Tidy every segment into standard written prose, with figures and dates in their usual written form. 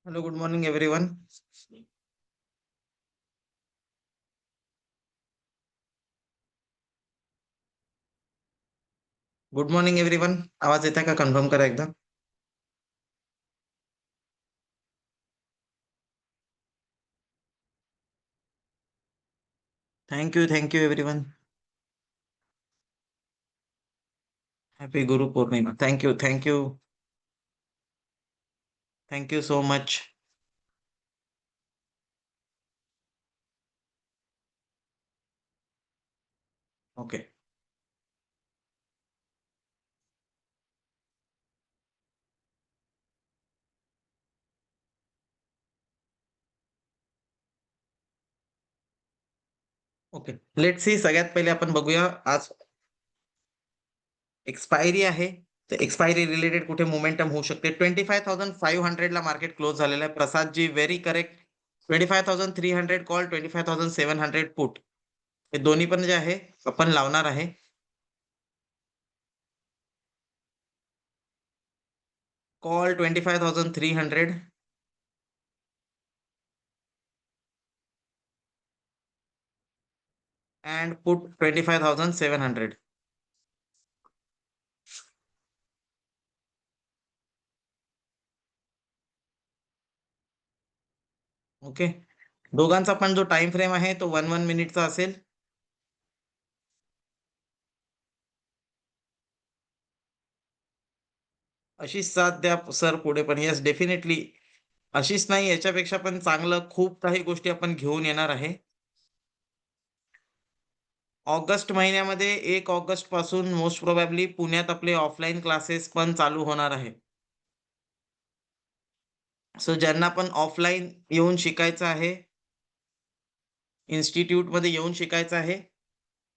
Hello, good morning, everyone. Good morning everyone. आवाज येत आहे का? कन्फर्म करा एकदा. Thank you everyone. Happy Guru Purnima. Thank you so much. Okay. Okay. Let's see. सगळ्यात पहिले आपण बघूया आज एक्सपायरी आहे. तर एक्सपायरी रिलेटेड कुठे मोमेंटम होऊ शकते. 25,500 ला मार्केट क्लोज झालेलं आहे. Prasad ji very correct. 25,300 call, 25,700 put. हे दोन्ही पण जे आहे आपण लावणार आहे. Call 25,300 and put 25,700. ओके. दोघांचा पण जो टाइम फ्रेम आहे तो 1 मिनिटचा असेल. अशीच साथ द्या सर पुढे पण. Yes, definitely. अशीच नाही, याच्यापेक्षा पण चांगलं खूप काही गोष्टी आपण घेऊन येणार आहे. ऑगस्ट महिन्यामध्ये 1 ऑगस्ट पासून मोस्ट प्रोबॅबली पुण्यात आपले ऑफलाईन क्लासेस पण चालू होणार आहे. सो ज्यांना पण ऑफलाईन येऊन शिकायचं आहे, इन्स्टिट्यूटमध्ये येऊन शिकायचं आहे,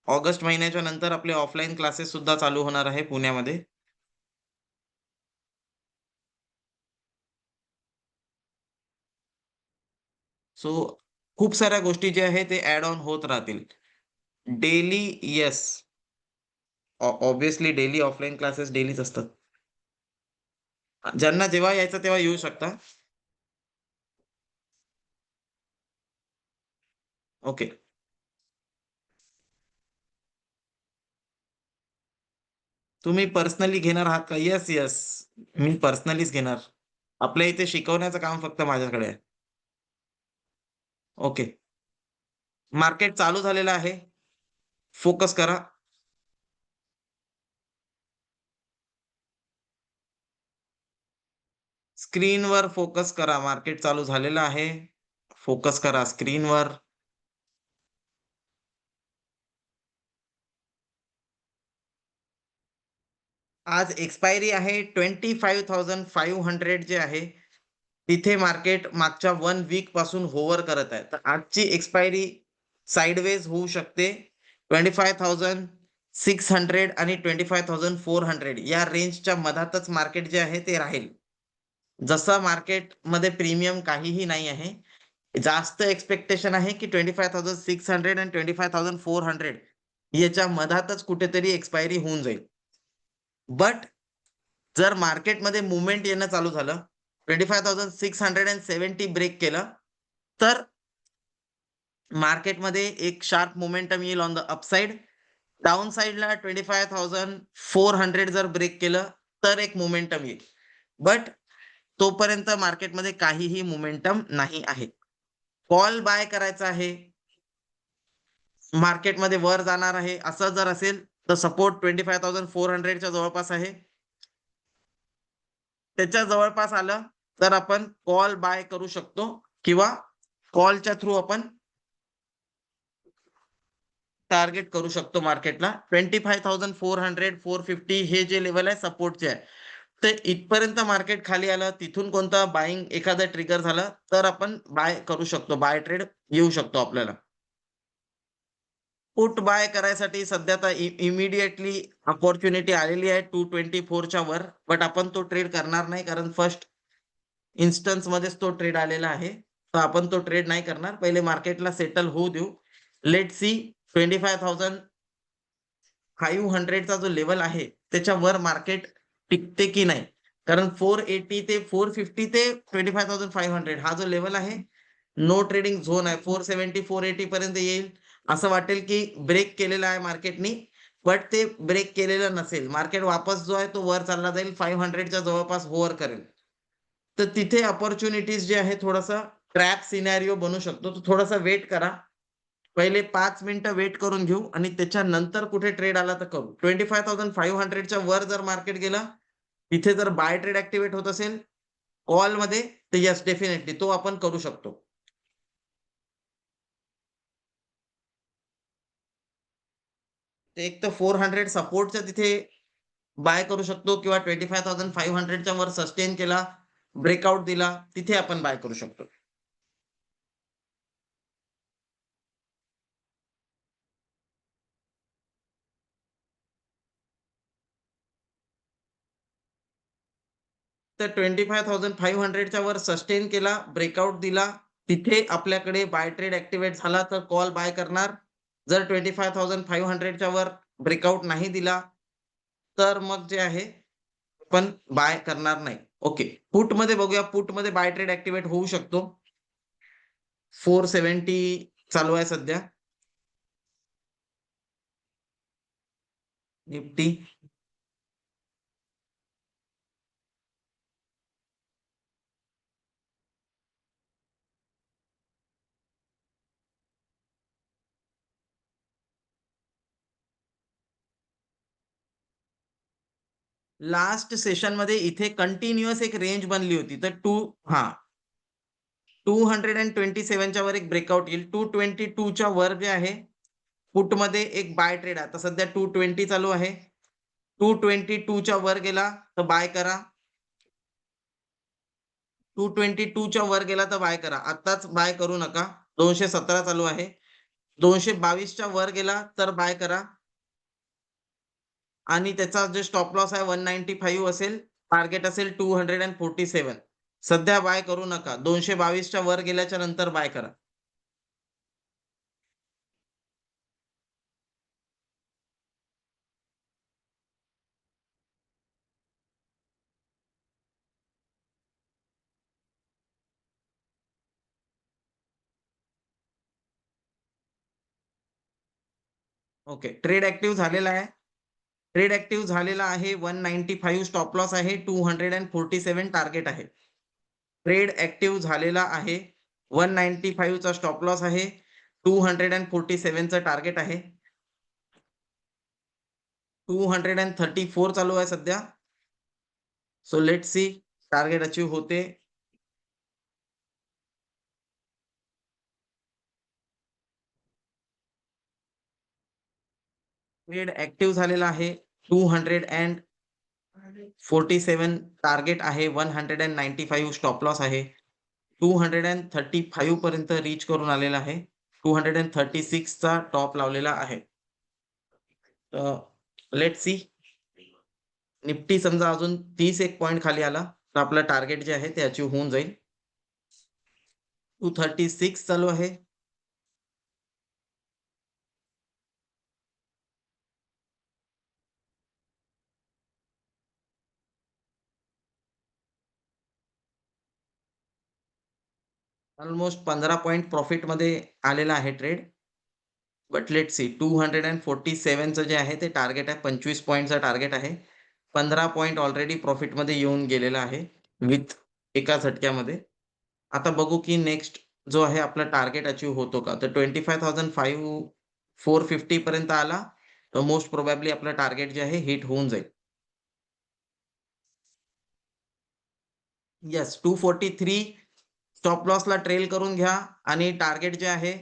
ऑगस्ट महिन्याच्या नंतर आपले ऑफलाईन क्लासेस सुद्धा चालू होणार आहे पुण्यामध्ये. सो खूप साऱ्या गोष्टी ज्या आहेत ते ॲड ऑन होत राहतील. Daily yes. Obviously daily offline classes डेलीच असतात. ज्यांना जेव्हा यायचं तेव्हा येऊ शकता. ओके. तुम्ही पर्सनली घेणार आहात का? Yes, yes. मी पर्सनलीच घेणार. आपल्या इथे शिकवण्याचं काम फक्त माझ्याकडे आहे. ओके. मार्केट चालू झालेलं आहे. फोकस करा. स्क्रीनवर फोकस करा. मार्केट चालू झालेलं आहे. फोकस करा स्क्रीनवर. आज एक्सपायरी आहे 25,500 जे आहे, तिथे मार्केट मागच्या 1 वीक पासून होव्हर करत आहे. तर आजची एक्सपायरी साइडवेज होऊ शकते. 25,600 आणि 25,400 या रेंजच्या मधातच मार्केट जे आहे ते राहील. जसं मार्केटमध्ये प्रीमियम काहीही नाही आहे. जास्त एक्स्पेक्टेशन आहे की 25,600 आणि 25,400 याच्या मधातच कुठेतरी एक्सपायरी होऊन जाईल. बट जर मार्केटमध्ये मूव्हमेंट येणं चालू झालं, 25,670 ब्रेक केलं, तर मार्केटमध्ये एक शार्प मोमेंटम येईल ऑन द अपसाइड. डाउन साइडला 25,400 जर ब्रेक केलं, तर एक मोमेंटम येईल. बट तोपर्यंत मार्केटमध्ये काहीही मोमेंटम नाही आहे. कॉल बाय करायचा आहे. मार्केटमध्ये वर जाणार आहे, असं जर असेल, तर सपोर्ट 25,400 च्या जवळपास आहे. त्याच्या जवळपास आलं, तर आपण कॉल बाय करू शकतो किंवा कॉलच्या थ्रू आपण टार्गेट करू शकतो मार्केटला. 25,400, 450 हे जे लेव्हल आहे सपोर्टचे आहे. ते इथपर्यंत मार्केट खाली आलं, तिथून कोणता बायिंग एखादा ट्रिगर झालं, तर आपण बाय करू शकतो. बाय ट्रेड येऊ शकतो आपल्याला. पुट बाय करायसाठी सध्या तर इमिडिएटली अपॉर्च्युनिटी आलेली आहे 224 च्या वर. बट आपण तो ट्रेड करणार नाही, कारण फर्स्ट इन्स्टन्समध्येच तो ट्रेड आलेला आहे. तर आपण तो ट्रेड नाही करणार. पहिले मार्केटला सेटल होऊ देऊ. लेट्स सी 25,500 चा जो लेव्हल आहे, त्याच्यावर मार्केट टिकते की नाही. कारण 480 ते 450 ते 25,500 हा जो लेवल आहे, नो ट्रेडिंग झोन आहे. 470 480 पर्यंत येईल. असं वाटेल की ब्रेक केलेला आहे मार्केटनी, बट ते ब्रेक केलेलं नसेल. मार्केट वापस जो आहे तो वर चालला जाईल. 500च्या जवळपास होव्हर करेल. तर तिथे अपॉर्च्युनिटीज जे आहे थोडासा ट्रॅप सिनेरिओ बनू शकतो. तर थोडासा वेट करा. पहिले 5 मिनिटं वेट करून घेऊ आणि त्याच्यानंतर कुठे ट्रेड आला तर करू. 25,500च्या वर जर मार्केट गेलं, तिथे जर बाय ट्रेड ॲक्टिव्हेट होत असेल कॉलमध्ये, तर येस डेफिनेटली तो आपण करू शकतो. ते एक तर 400 सपोर्टच्या तिथे बाय करू शकतो किंवा 25,500च्या वर सस्टेन केला, ब्रेकआउट दिला, तिथे आपण बाय करू शकतो. तर 25,500च्या वर सस्टेन केला, ब्रेकआउट दिला, तिथे आपल्याकडे बाय ट्रेड ॲक्टिव्हेट झाला तर कॉल बाय करणार. जर 25,500च्या वर ब्रेकआउट नाही दिला, तर मग जे आहे आपण बाय करणार नाही. ओके. पुटमध्ये बघूया. पुटमध्ये बाय ट्रेड ॲक्टिव्हेट होऊ शकतो. 470 चालू आहे सध्या. निफ्टी. लास्ट सेशनमध्ये इथे कंटिन्युअस एक रेंज बनली होती. तर हां, 227 च्या वर एक ब्रेकआउट येईल. 222 च्या वर जे आहे, पुटमध्ये एक बाय ट्रेड आहे. आता सध्या 220 चालू आहे. 222 च्या वर गेला तर बाय करा. 222 च्या वर गेला तर बाय करा. आत्ताच बाय करू नका. 217 चालू आहे. 222 च्या वर गेला तर बाय करा. आणि त्याचा जे स्टॉप लॉस आहे 195 असेल, टार्गेट असेल 247. सध्या बाय करू नका. 222 च्या वर गेल्याच्या नंतर बाय करा. ओके. ट्रेड ॲक्टिव्ह झालेला आहे. ट्रेड ॲक्टिव्ह झालेला आहे. 195 स्टॉप लॉस आहे. 247 टार्गेट आहे. ट्रेड ॲक्टिव्ह झालेला आहे. 195 चा स्टॉप लॉस आहे. 247 चं टार्गेट आहे. 234 चालू आहे सध्या. So let's see target achieve होते. ट्रेड ॲक्टिव्ह झालेला आहे. 247 टार्गेट आहे. 195 स्टॉप लॉस आहे. 235 पर्यंत रीच करून आलेला आहे. 236 चा टॉप लावलेला आहे. Let's see. निफ्टी समजा अजून 30 एक पॉइंट खाली आला, तर आपलं टार्गेट जे आहे ते अचीव्ह होऊन जाईल. 236 चालू आहे. ऑलमोस्ट 15 पॉइंट प्रॉफिटमध्ये आलेला आहे ट्रेड. बट लेट्स सी 247 चं जे आहे ते टार्गेट आहे. 25 पॉइंटचं टार्गेट आहे. 15 पॉइंट ऑलरेडी प्रॉफिटमध्ये येऊन गेलेला आहे विथ एका झटक्यामध्ये. आता बघू की नेक्स्ट जो आहे आपला टार्गेट अचीव्ह होतो का? तर 25,450 पर्यंत आला, तर मोस्ट प्रोबॅबली आपलं टार्गेट जे आहे हिट होऊन जाईल. येस 243 स्टॉप लॉसला ट्रेल करून घ्या आणि टार्गेट जे आहे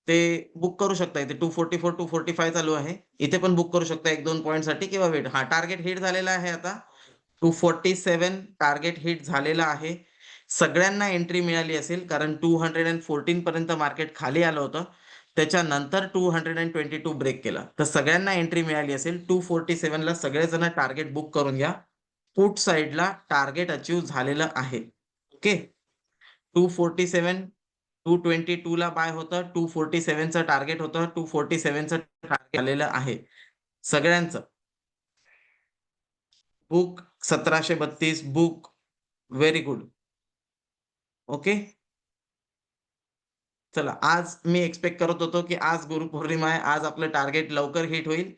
ते बुक करू शकता. इथे 244, 245 चालू आहे. इथे पण बुक करू शकता 1-2 पॉइंटसाठी किंवा वेट. हां, टार्गेट हिट झालेला आहे आता. 247 टार्गेट हिट झालेला आहे. सगळ्यांना एंट्री मिळाली असेल कारण 214 पर्यंत मार्केट खाली आलं होतं. त्याच्यानंतर 222 ब्रेक केला. तर सगळ्यांना एंट्री मिळाली असेल. 247 ला सगळेजण टार्गेट बुक करून घ्या. पुट साइडला टार्गेट अचीव्ह झालेलं आहे. ओके. 247 222 ला बाय होतं. 247 चं टार्गेट होतं. 247 चं टार्गेट आलेलं आहे. सगळ्यांचं. Book 1732 book. Very good. Okay. चला, आज मी एक्स्पेक्ट करत होतो, की आज गुरुपौर्णिमा आहे. आज आपलं टार्गेट लवकर हिट होईल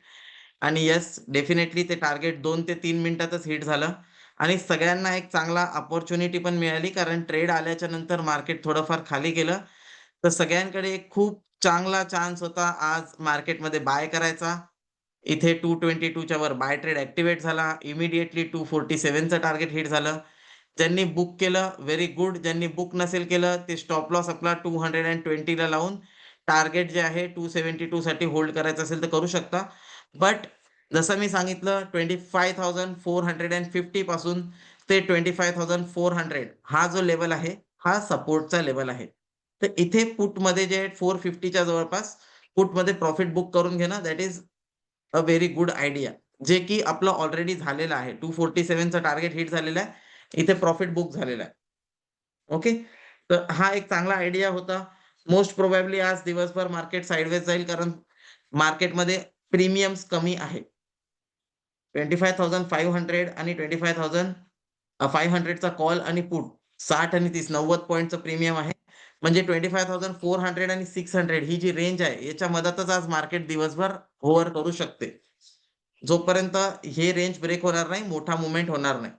आणि येस, डेफिनेटली ते टार्गेट 2 ते 3 मिनिटातच हिट झालं आणि सगळ्यांना एक चांगला अपॉर्च्युनिटी पण मिळाली. कारण ट्रेड आल्याच्या नंतर मार्केट थोडंफार खाली गेलं. तर सगळ्यांकडे एक खूप चांगला चान्स होता आज मार्केटमध्ये बाय करायचा. इथे 222 च्या वर बाय ट्रेड ॲक्टिव्हेट झाला. इमिडिएटली 247 चं टार्गेट हिट झालं. ज्यांनी बुक केलं व्हेरी गुड. ज्यांनी बुक नसेल केलं ते स्टॉप लॉस आपला 220 ला लावून टार्गेट जे आहे 272 साठी होल्ड करायचं असेल तर करू शकता. बट जसं मी सांगितलं 25,450 पासून ते 25,400 हा जो लेव्हल आहे, हा सपोर्टचा लेव्हल आहे. तर इथे पुटमध्ये जे आहे 450 च्या जवळपास पुटमध्ये प्रॉफिट बुक करून घेणं that is a very good idea. जे की आपलं ऑलरेडी झालेलं आहे. 247 चं टार्गेट हिट झालेलं आहे. इथे प्रॉफिट बुक झालेला आहे. ओके. तर हा एक चांगला आयडिया होता. मोस्ट प्रोबॅबली आज दिवसभर मार्केट साइडवेज जाईल कारण मार्केटमध्ये प्रीमियम्स कमी आहे. 25,500 आणि 25,500 चा कॉल आणि पुट 60 आणि 30 90 पॉइंटचं प्रीमियम आहे. म्हणजे 25,400 आणि 600 ही जी रेंज आहे, याच्या मधातच आज मार्केट दिवसभर होव्हर करू शकते. जोपर्यंत हे रेंज ब्रेक होणार नाही, मोठा मूव्हमेंट होणार नाही.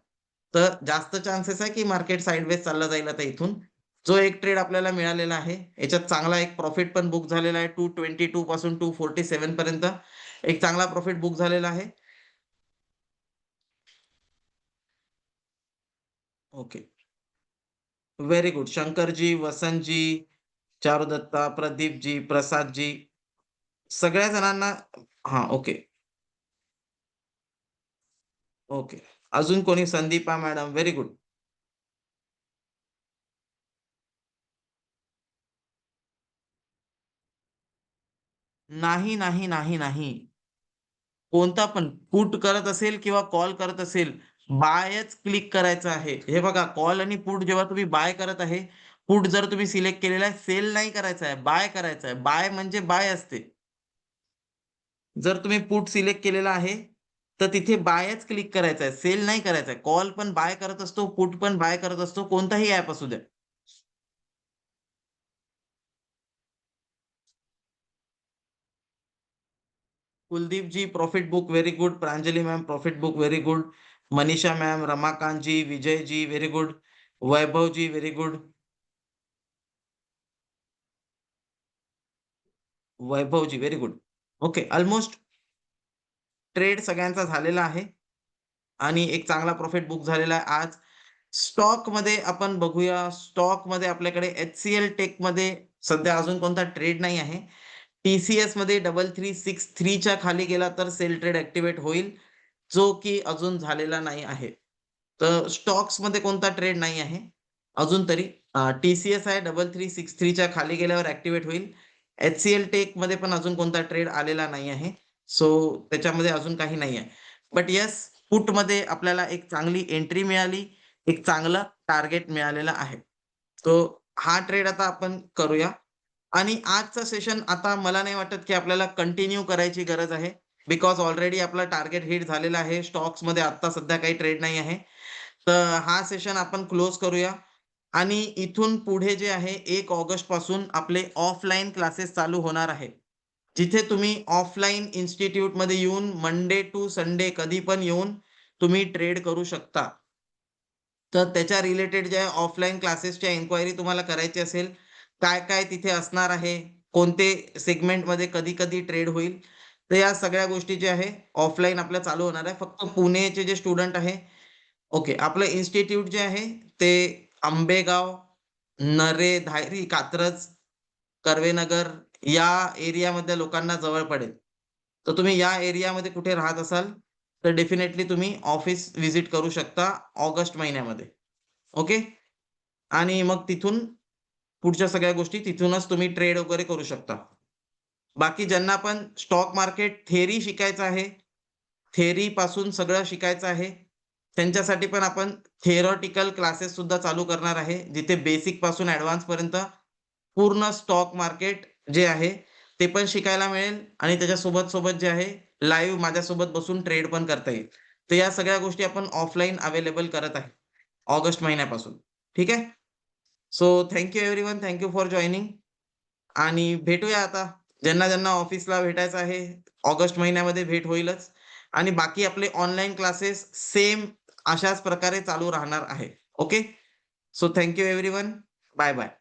तर जास्त चान्सेस आहे, की मार्केट साइडवेज चाललं जाईल आता इथून. जो एक ट्रेड आपल्याला मिळालेला आहे, याच्यात चांगला एक प्रॉफिट पण बुक झालेला आहे. 222 पासून 247 पर्यंत एक चांगला प्रॉफिट बुक झालेला आहे. Okay. Very good. Shankarji, Vasantji, Charudatta, Pradeepji, Prasadji सगळ्या जणांना हां, ओके, ओके. अजून कोणी? Sandeepa madam, very good. नाही, नाही, नाही, नाही. कोणता पण पुट करत असेल किंवा कॉल करत असेल, बायच क्लिक करायचं आहे. हे बघा कॉल आणि पुट जेव्हा तुम्ही बाय करत आहे, पुट जर तुम्ही सिलेक्ट केलेला आहे, सेल नाही करायचा आहे, बाय करायचा आहे. बाय म्हणजे बाय असते. जर तुम्ही पुट सिलेक्ट केलेला आहे, तर तिथे बायच क्लिक करायचं आहे, सेल नाही करायचा आहे. कॉल पण बाय करत असतो, पुट पण बाय करत असतो, कोणताही ॲप असू द्या. Kuldeepji profit book very good. Pranjali ma'am profit book very good. Manisha ma'am, Ramakantji, Vijayji very good. Vaibhavji very good. Vaibhavji very good. Okay. Almost trade सगळ्यांचा झालेला आहे आणि एक चांगला प्रॉफिट बुक झालेला आहे आज. स्टॉकमध्ये आपण बघूया. स्टॉकमध्ये आपल्याकडे एचसीएल टेकमध्ये सध्या अजून कोणता ट्रेड नाही आहे. टी-सी-एसमध्ये 3363 च्या खाली गेला तर सेल ट्रेड ॲक्टिव्हेट होईल, जो की अजून झालेला नाही आहे. तर स्टॉक्समध्ये कोणता ट्रेड नाही आहे अजून तरी. टी-सी-एस आहे 3363 च्या खाली गेल्यावर ॲक्टिव्हेट होईल. एचसीएल टेकमध्ये पण अजून कोणता ट्रेड आलेला नाही आहे. सो त्याच्यामध्ये अजून काही नाही आहे. बट येस, पुटमध्ये आपल्याला एक चांगली एंट्री मिळाली. एक चांगलं टार्गेट मिळालेलं आहे. तो हा ट्रेड आता आपण करूया आणि आजचं सेशन आता मला नाही वाटत, की आपल्याला कंटिन्यू करायची गरज आहे. बिकॉज ऑलरेडी आपला टार्गेट हिट झालेला आहे. स्टॉक्समध्ये आत्ता सध्या काही ट्रेड नाही आहे. तर हा सेशन आपण क्लोज करूया आणि इथून पुढे जे आहे 1 ऑगस्टपासून आपले ऑफलाईन क्लासेस चालू होणार आहे. जिथे तुम्ही ऑफलाईन इन्स्टिट्यूटमध्ये येऊन मंडे टू संडे कधी पण येऊन तुम्ही ट्रेड करू शकता. तर त्याच्या रिलेटेड जे आहे ऑफलाईन क्लासेसची इन्क्वायरी तुम्हाला करायची असेल, काय-काय तिथे असणार आहे, कोणते सेगमेंटमध्ये कधी-कधी ट्रेड होईल, तर या सगळ्या गोष्टी ज्या आहे ऑफलाईन आपल्या चालू होणार आहे. फक्त पुणेचे जे स्टुडंट आहे ओके. आपलं इन्स्टिट्यूट जे आहे ते आंबेगाव, नरे, धायरी, कात्रज, कर्वेनगर या एरियामधल्या लोकांना जवळ पडेल. तर तुम्ही या एरियामध्ये कुठे राहत असाल, तर डेफिनेटली तुम्ही ऑफिस व्हिजिट करू शकता ऑगस्ट महिन्यामध्ये. ओके. आणि मग तिथून पुढच्या सगळ्या गोष्टी तिथूनच तुम्ही ट्रेड वगैरे करू शकता. बाकी ज्यांना पण स्टॉक मार्केट थिअरी शिकायचं आहे, थिअरीपासून सगळं शिकायचं आहे, त्यांच्यासाठी पण आपण थिअरेटिकल क्लासेस सुद्धा चालू करणार आहे. जिथे बेसिकपासून ॲडव्हान्सपर्यंत पूर्ण स्टॉक मार्केट जे आहे, ते पण शिकायला मिळेल आणि त्याच्या सोबत-सोबत जे आहे, लाईव्ह माझ्यासोबत बसून ट्रेड पण करता येईल. तर या सगळ्या गोष्टी आपण ऑफलाईन अवेलेबल करत आहे ऑगस्ट महिन्यापासून. ठीक आहे. So thank you everyone. Thank you for joining आणि भेटूया आता. ज्यांना ऑफिसला भेटायचं आहे, ऑगस्ट महिन्यामध्ये भेट होईलच आणि बाकी आपले ऑनलाईन क्लासेस सेम अशाच प्रकारे चालू राहणार आहे. Okay. So thank you everyone. Bye bye.